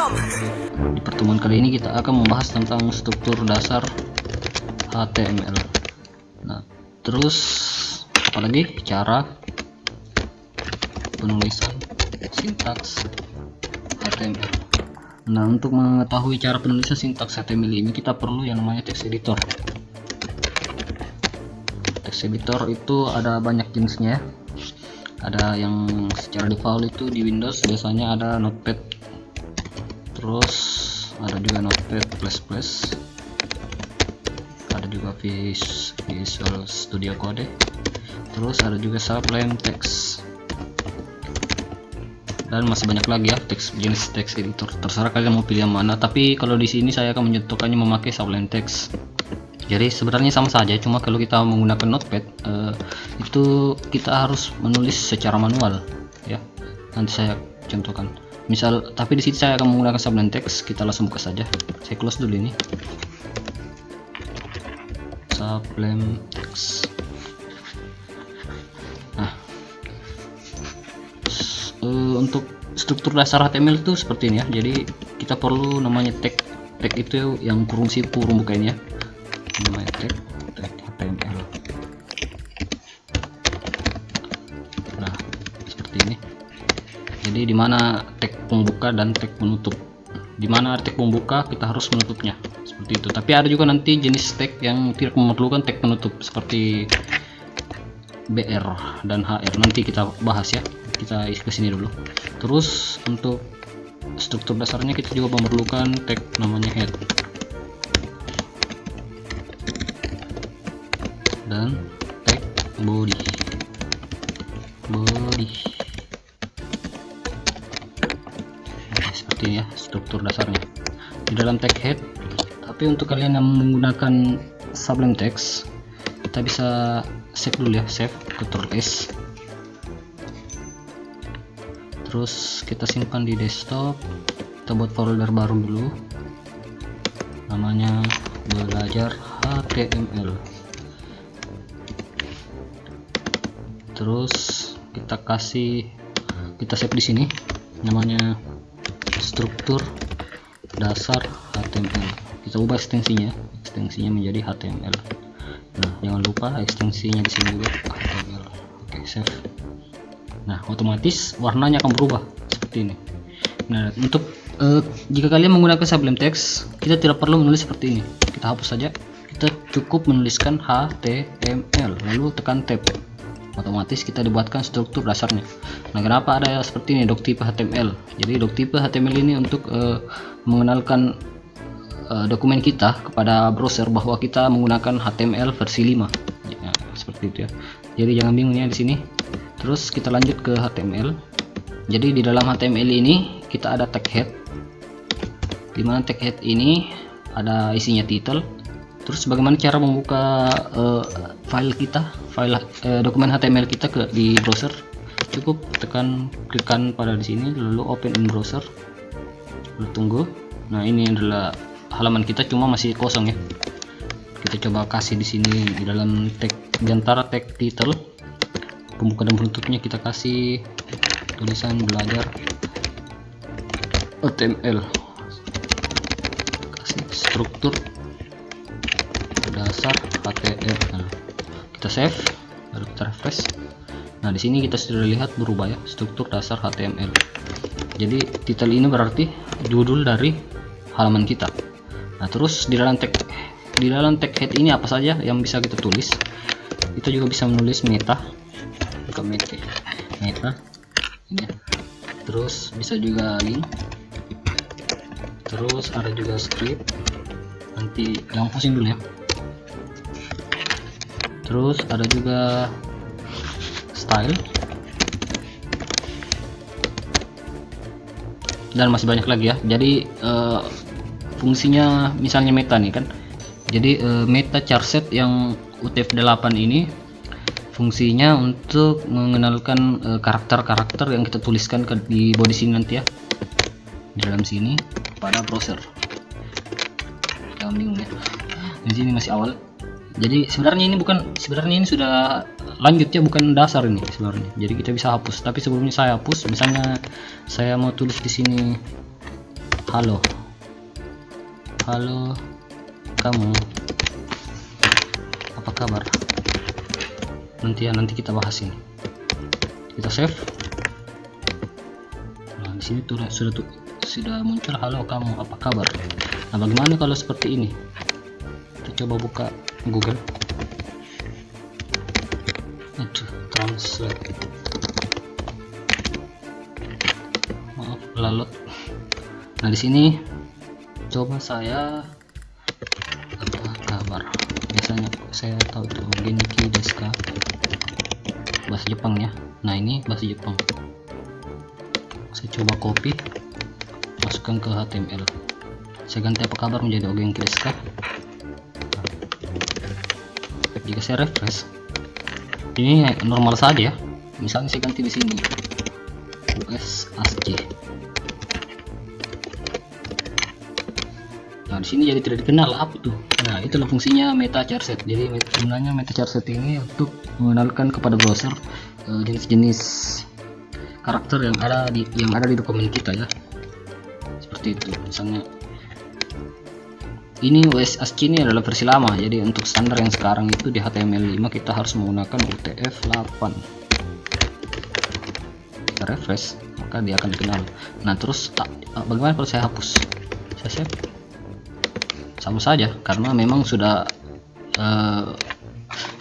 Di pertemuan kali ini kita akan membahas tentang struktur dasar HTML. Nah, terus apalagi cara penulisan sintaks HTML. Nah, untuk mengetahui cara penulisan sintaks HTML ini kita perlu yang namanya text editor. Text editor itu ada banyak jenisnya. Ada yang secara default itu di Windows biasanya ada Notepad, terus ada juga Notepad++, ada juga Visual Studio Code, terus ada juga Sublime Text, dan masih banyak lagi ya jenis text editor. Terserah kalian mau pilih yang mana, tapi kalau di sini saya akan mencontohkannya memakai Sublime Text. Jadi sebenarnya sama saja, cuma kalau kita menggunakan Notepad itu kita harus menulis secara manual ya. Nanti saya contohkan. Misal, tapi di sini saya akan menggunakan Sublime Text. Kita langsung buka saja. Saya close dulu ini. Sublime Text. Nah, untuk struktur dasar HTML itu seperti ini ya. Jadi kita perlu namanya tag. Tag itu yang kurung sipu bukan ya. Namanya tag HTML. Nah, seperti ini. Jadi di mana tag pembuka dan tag penutup. Di mana tag pembuka kita harus menutupnya seperti itu. Tapi ada juga nanti jenis tag yang tidak memerlukan tag penutup seperti BR dan HR. Nanti kita bahas ya. Kita ke sini dulu. Terus untuk struktur dasarnya kita juga memerlukan tag namanya head dan tag body. Oke, seperti ini ya struktur dasarnya di dalam tag head. Tapi untuk kalian yang menggunakan Sublime Text, kita bisa save dulu ya, save Ctrl S, terus kita simpan di desktop. Kita buat folder baru dulu, namanya belajar HTML. Terus kita save di sini, namanya struktur dasar HTML. Kita ubah ekstensinya menjadi HTML. Nah, jangan lupa ekstensinya di sini juga HTML. Oke, save. Nah, otomatis warnanya akan berubah seperti ini. Nah, untuk jika kalian menggunakan Sublime Text, kita tidak perlu menulis seperti ini. Kita hapus saja. Kita cukup menuliskan HTML lalu tekan tab. Otomatis kita dibuatkan struktur dasarnya. Nah, kenapa ada seperti ini doctype HTML? Jadi doctype HTML ini untuk mengenalkan dokumen kita kepada browser bahwa kita menggunakan HTML versi 5 ya, seperti itu ya. Jadi jangan bingung ya di sini. Terus kita lanjut ke HTML. Jadi di dalam HTML ini kita ada tag head, di mana tag head ini ada isinya title. Terus bagaimana cara membuka file dokumen HTML kita di browser? Cukup klikkan pada di sini, lalu open in browser, lalu tunggu. Nah, ini adalah halaman kita, cuma masih kosong ya. Kita coba kasih di sini di dalam tag, di antara tag title, pembuka dan penutupnya kita kasih tulisan belajar HTML. Kasih struktur dasar HTML. Kita save, lalu kita refresh. Nah, di sini kita sudah lihat berubah ya struktur dasar HTML. Jadi title ini berarti judul dari halaman kita. Nah, terus di dalam tag head ini apa saja yang bisa kita tulis? Kita juga bisa menulis meta, meta ini ya. Terus bisa juga link. Terus ada juga script. Nanti jangan pusing dulu ya. Terus ada juga style dan masih banyak lagi ya. Jadi fungsinya misalnya meta nih kan. Jadi meta charset yang UTF-8 ini fungsinya untuk mengenalkan karakter-karakter yang kita tuliskan di body sini nanti ya, di dalam sini pada browser. Jangan bingung ya. Di sini masih awal. Jadi sebenarnya ini sudah lanjut ya, bukan dasar ini sebenarnya. Jadi kita bisa hapus, tapi sebelumnya saya hapus. Misalnya saya mau tulis di sini halo kamu, apa kabar. Nanti kita bahas ini. Kita save. Nah, di sini tuh sudah muncul halo kamu, apa kabar. Nah, bagaimana kalau seperti ini? Kita coba buka Google. Aduh, translate. Maaf, lalot. Nah, di sini coba saya apa kabar. Biasanya saya tahu itu genki desu ka, bahasa Jepang ya. Nah, ini bahasa Jepang. Saya coba copy, masukkan ke HTML. Saya ganti apa kabar menjadi genki desu ka. Jika saya refresh, ini normal saja ya. Misalnya saya ganti di sini US ASCII. Nah, di sini jadi tidak dikenal apa tuh. Nah, itulah fungsinya meta charset. Jadi gunanya meta charset ini untuk mengenalkan kepada browser jenis-jenis karakter yang ada di dokumen kita ya. Seperti itu. Misalnya ini US ASCII ini adalah versi lama. Jadi untuk standar yang sekarang itu di HTML5 kita harus menggunakan UTF-8. Kita refresh, maka dia akan dikenal. Nah, terus bagaimana kalau saya hapus? Saya save. Sama saja, karena memang sudah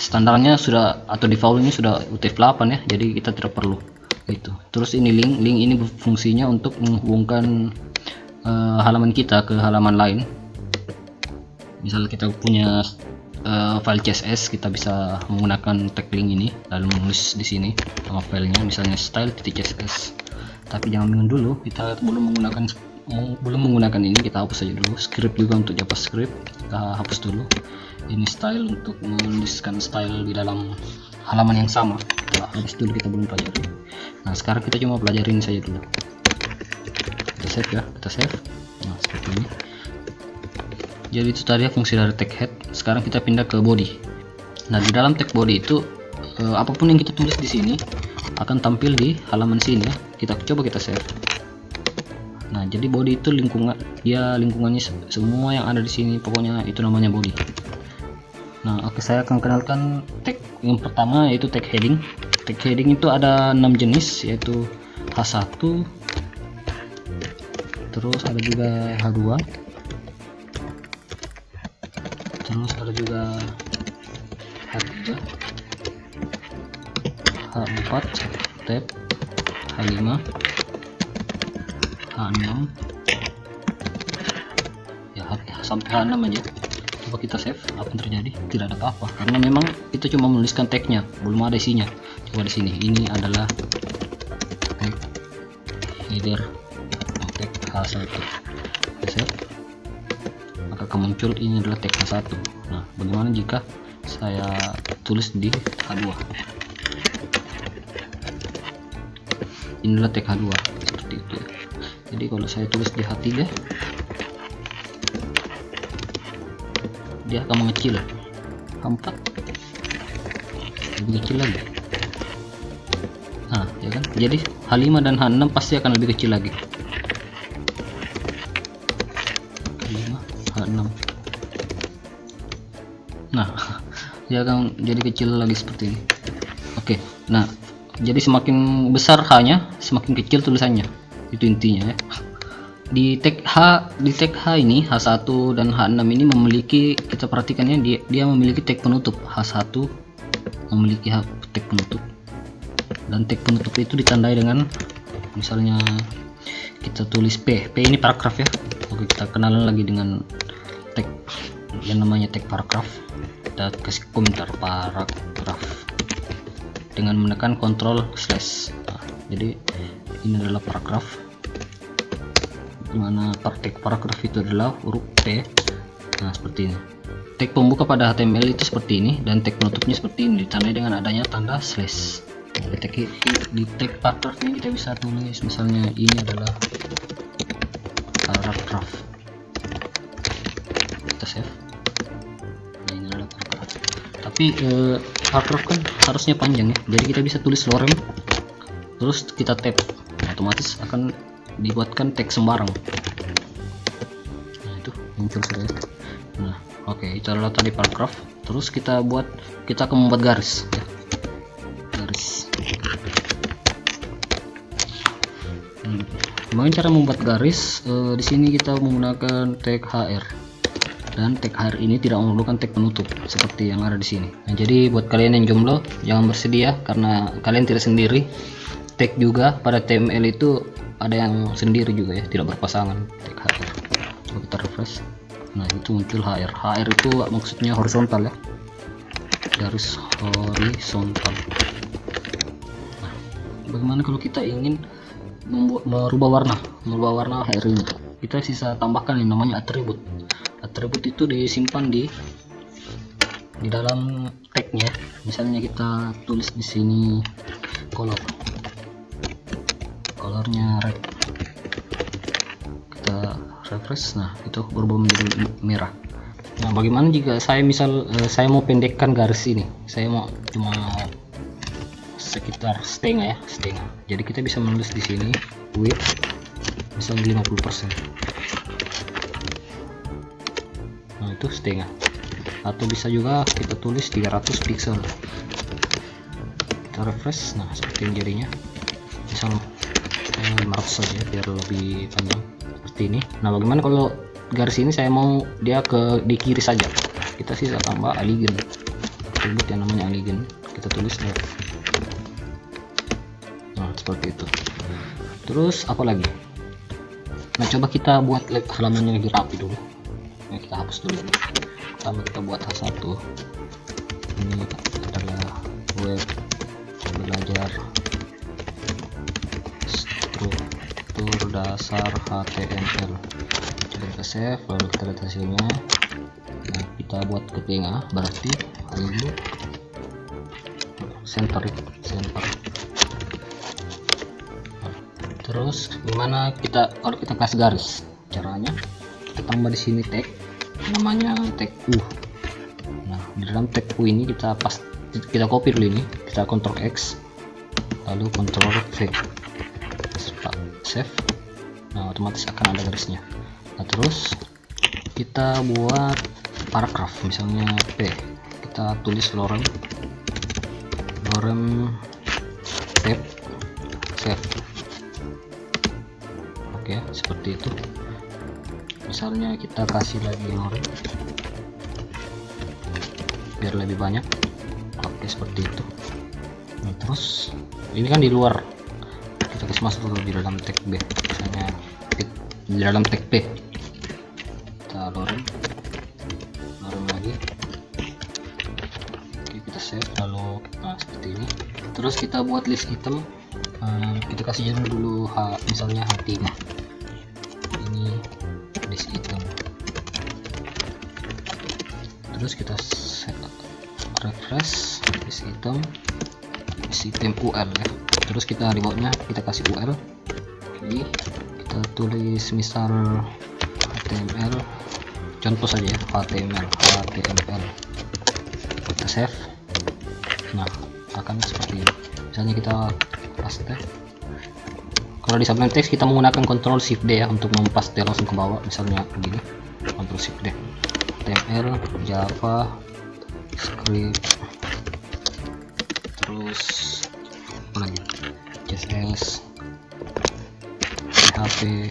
standarnya sudah atau defaultnya sudah UTF-8 ya, jadi kita tidak perlu itu. Terus ini link ini fungsinya untuk menghubungkan halaman kita ke halaman lain. Misal kita punya file CSS, kita bisa menggunakan tag link ini lalu menulis di sini nama filenya, misalnya style.css. Tapi jangan bingung dulu, kita belum menggunakan ini, kita hapus saja dulu. Script juga untuk JavaScript kita hapus dulu. Ini style untuk menuliskan style di dalam halaman yang sama. Kita hapus dulu, kita belum pelajari. Nah, sekarang kita cuma pelajarin saja dulu. Kita save ya, kita save. Nah, seperti ini. Jadi itu tadi fungsi dari tag head. Sekarang kita pindah ke body. Nah, di dalam tag body itu apapun yang kita tulis di sini akan tampil di halaman sini ya. Kita coba kita save. Nah, jadi body itu lingkungannya semua yang ada di sini, pokoknya itu namanya body. Nah, oke, saya akan kenalkan tag yang pertama, yaitu tag heading. Tag heading itu ada 6 jenis, yaitu H1, terus ada juga H2, terus ada juga H3, H4, tab, H5, H6 ya, sampai H6 aja. Coba kita save, apa yang terjadi? Tidak ada apa-apa, karena memang kita cuma menuliskan tagnya, belum ada isinya. Coba di sini, ini adalah tag header, tag H1. Kita save, maka akan muncul ini adalah tag H1. Nah, bagaimana jika saya tulis di H2? Ini adalah tag H2, seperti itu ya. Jadi kalau saya tulis di H3, dia akan mengecil. H4 lebih kecil lagi. Nah, ya kan? Jadi H5 dan H6 pasti akan lebih kecil lagi. H5, H6. Nah, dia akan jadi kecil lagi seperti ini. Oke. Nah, jadi semakin besar H-nya, semakin kecil tulisannya. Itu intinya ya. Di tag H ini, H1 dan H6 ini memiliki, kita perhatikannya, dia memiliki tag penutup. H1 memiliki tag penutup, dan tag penutup itu ditandai dengan, misalnya kita tulis P ini paragraf ya. Oke, kita kenalan lagi dengan tag yang namanya tag paragraf. Kita kasih komentar paragraf dengan menekan Ctrl/. Nah, jadi ini adalah paragraf, dimana tag paragraf itu adalah huruf P. Nah, seperti ini. Tag pembuka pada HTML itu seperti ini, dan tag penutupnya seperti ini, ditandai dengan adanya tanda slash. Nah, di tag paragraf ini kita bisa tulis, misalnya ini adalah paragraf. Kita save. Nah, ini adalah paragraf. Tapi paragraf kan harusnya panjang ya, jadi kita bisa tulis lorem, terus kita tab, otomatis akan dibuatkan teks sembarang. muncul sudah. Nah oke, itu adalah tadi paragraf. Terus kita akan membuat garis ya. Garis. Gimana cara membuat garis? Di sini kita menggunakan tag HR, dan tag HR ini tidak memerlukan tag penutup seperti yang ada di sini. Nah, jadi buat kalian yang jomblo jangan bersedia, karena kalian tidak sendiri. Tag juga pada HTML itu ada yang sendiri juga ya, tidak berpasangan tag HR. Coba kita refresh. Nah itu muncul HR. HR itu maksudnya horizontal ya, garis horizontal. Nah, bagaimana kalau kita ingin merubah warna HR ini? Kita bisa tambahkan yang namanya atribut. Atribut itu disimpan di dalam tagnya. Misalnya kita tulis di sini colornya red, kita refresh. Nah itu berubah menjadi merah. Nah bagaimana jika saya saya mau pendekkan garis ini, saya mau cuma sekitar setengah ya, setengah. Jadi kita bisa menulis di sini width misalnya 50%. Nah itu setengah, atau bisa juga kita tulis 300 pixel. Kita refresh. Nah seperti ini jadinya, misal 500 saja biar lebih panjang seperti ini. Nah bagaimana kalau garis ini saya mau dia di kiri saja? Kita sisa tambah alignment, atribut yang namanya alignment, kita tulis left. Nah seperti itu. Terus apa lagi? Nah coba kita buat halamannya lebih rapi dulu. Nah, kita hapus dulu. Pertama kita buat H1. Ini adalah web belajar struktur dasar HTML. Kita save, lalu kita lihat hasilnya. Nah, kita buat ke tengah, berarti dulu center. Terus gimana kalau kita kasih garis? Caranya kita tambah di sini tag namanya tag U. Nah di dalam tag U ini kita copy dulu ini, kita Ctrl X lalu Ctrl V, save. Nah otomatis akan ada garisnya. Nah terus kita buat paragraf, misalnya P, kita tulis lorem save. Oke seperti itu. Misalnya kita kasih lagi lorem biar lebih banyak. Oke seperti itu. Nah, terus ini kan di luar, kita kasih masuk dulu di dalam tag B, misalnya di dalam tag P kita lorem lagi. Oke kita save, lalu seperti ini. Terus kita buat list item. Kita kasih judul dulu misalnya H3. Ini list item. Terus kita refresh list item UL ya. Terus kita di bawahnya kita kasih UL. Jadi kita tulis misal HTML, contoh saja ya, HTML. Kita save. Nah akan seperti ini. Misalnya kita paste. Kalau di subline text kita menggunakan Ctrl Shift D ya untuk mempaste langsung ke bawah, misalnya begini, Ctrl Shift D. HTML, Java, script, terus apa lagi, CSS, PHP,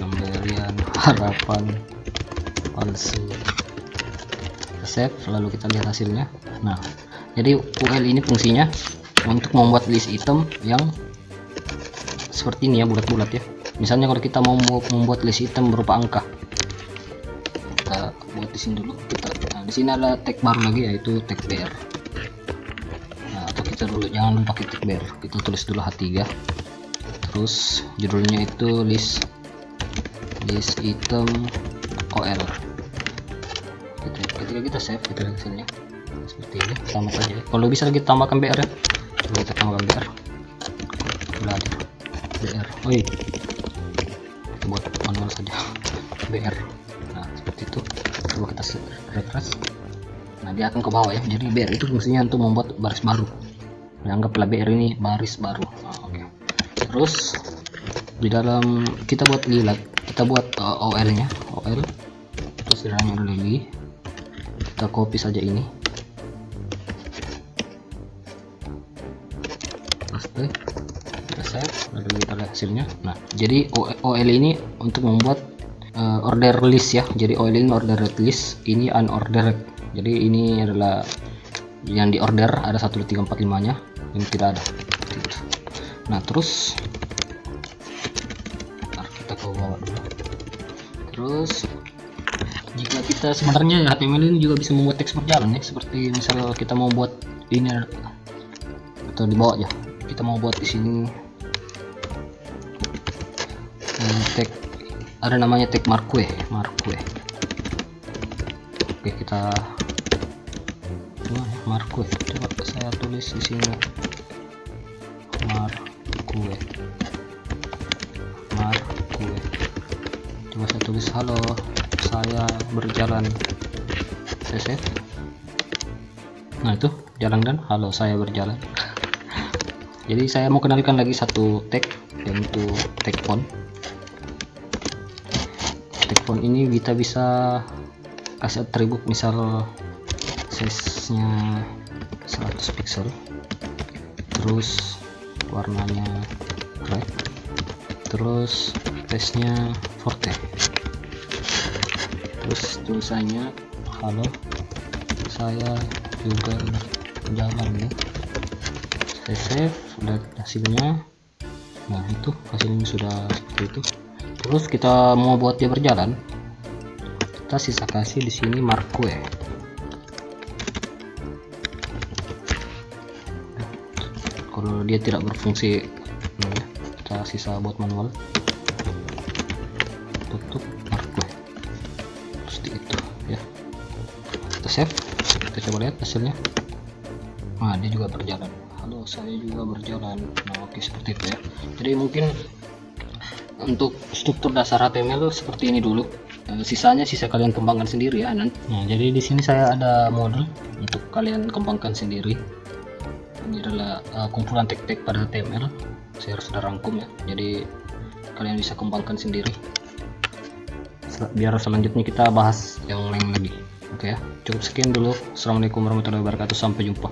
pemberian harapan palsu. Save, lalu kita lihat hasilnya. Nah jadi UL ini fungsinya untuk membuat list item yang seperti ini ya, bulat-bulat ya. Misalnya kalau kita mau membuat list item berupa angka, kita buat di sini dulu. Nah, di sini ada tag baru lagi yaitu tag BR. Nah, atau kita jangan lupa pakai tag BR. Kita tulis dulu H3. Terus judulnya itu list item OL. Ketika kita save, kita lihat hasilnya seperti ini, sama saja. Kalau bisa kita tambahkan BR ya. Coba kita tambahkan BR. Belajar BR. Kita buat manual saja. BR. Nah seperti itu. Coba kita refresh. Nah dia akan ke bawah ya. Jadi BR itu fungsinya untuk membuat baris baru. Anggaplah BR ini baris baru. Nah, oke. Terus di dalam kita buat kita buat OL nya, OL terus dirangin lagi, kita copy saja ini, paste, kita save, lalu kita lihat hasilnya. Nah, jadi OL ini untuk membuat order list ya. Jadi OL ini order list, ini unordered. Jadi ini adalah yang di order ada 1 2 3 4 5 nya, ini tidak ada. Nah, terus kita ke bawah dulu. Terus jika kita sebenarnya HTML ini juga bisa membuat teks berjalan ya, seperti misal kita mau buat ini atau di bawah ya, kita mau buat di sini tag, ada namanya tag marque. Oke, kita marque, coba saya tulis di sini marque, coba saya tulis halo saya berjalan, saya save. Nah, itu jalan dan halo saya berjalan. Jadi saya mau kenalkan lagi satu tag, yaitu tag font. Tag font ini kita bisa kasih atribut, misal size nya 100 pixel, terus warnanya red, terus text nya forte, terus tulisannya halo saya juga jalan nih. Saya save, lihat hasilnya. Nah, itu hasilnya sudah seperti itu. Terus kita mau buat dia berjalan, kita sisa kasih di sini marque. Kalau dia tidak berfungsi, nah, kita sisa buat manual, tutup marque seperti itu ya. Kita save, kita coba lihat hasilnya. Nah, dia juga berjalan, halo saya juga berjalan. Nah, oke, seperti itu ya. Jadi mungkin untuk struktur dasar HTML seperti ini dulu, sisanya kalian kembangkan sendiri ya. Nah, jadi di sini saya ada model untuk kalian kembangkan sendiri. Ini adalah kumpulan tag-tag pada HTML, saya sudah rangkum ya, jadi kalian bisa kembangkan sendiri. Biar selanjutnya kita bahas yang lain lagi. Oke ya, cukup sekian dulu. Assalamualaikum warahmatullahi wabarakatuh, sampai jumpa.